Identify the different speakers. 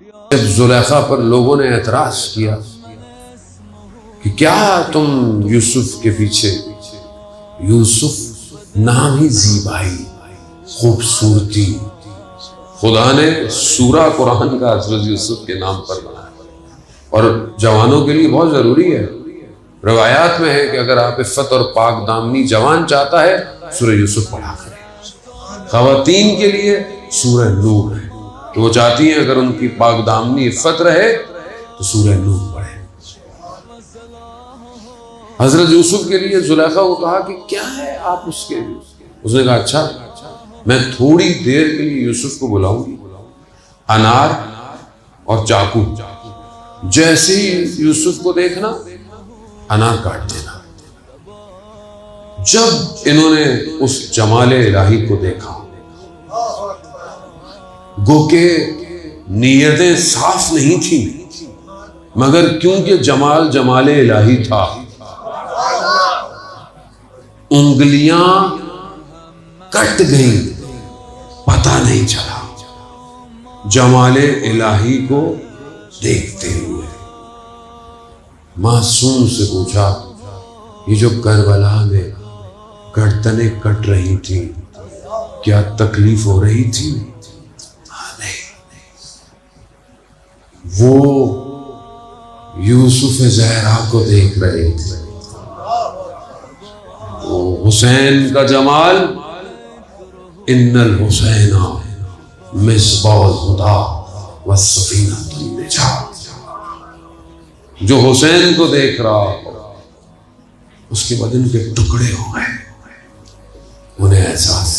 Speaker 1: जब जुलेखा पर लोगों ने एतराज किया कि क्या तुम यूसुफ के पीछे, यूसुफ नाम ही ज़ीबाई, खूबसूरती, खुदा ने सूरा कुरान का हज़रत यूसुफ के नाम पर बनाया और जवानों के लिए बहुत ज़रूरी है। रवायात में है कि अगर आप इफ़्फ़त और पाक दामनी जवान चाहता है सूरह यूसुफ पढ़ा करें। ख़वातीन के लिए सूरह नूर है, तो वो चाहती हैं अगर उनकी पाक दामनी इफ़्फ़त रहे तो सूरह नूर पढ़े। हजरत यूसुफ के लिए जुलेखा को कहा कि क्या है आप उसके लिए। उसने कहा अच्छा मैं थोड़ी देर के लिए यूसुफ को बुलाऊंगी, अनार और चाकू, जैसे ही यूसुफ को देखना अनार काट देना। जब इन्होंने उस जमाले इलाही को देखा, गो के नीयतें साफ नहीं थी, मगर क्योंकि जमाल जमाले इलाही था, उंगलियां कट गई, पता नहीं चला। जमाले इलाही को देखते हुए मासूम से पूछा, ये जो करबला में गर्दनें कट रही थी क्या तकलीफ हो रही थी? नहीं, वो यूसुफ ज़हरा को देख रहे थे। वो हुसैन का जमाल, इन्नल हुसैना मिसबाहुल हुदा व सफीनतुन निजात। जो हुसैन को देख रहा हो उसके बदन के टुकड़े हो गए, उन्हें एहसास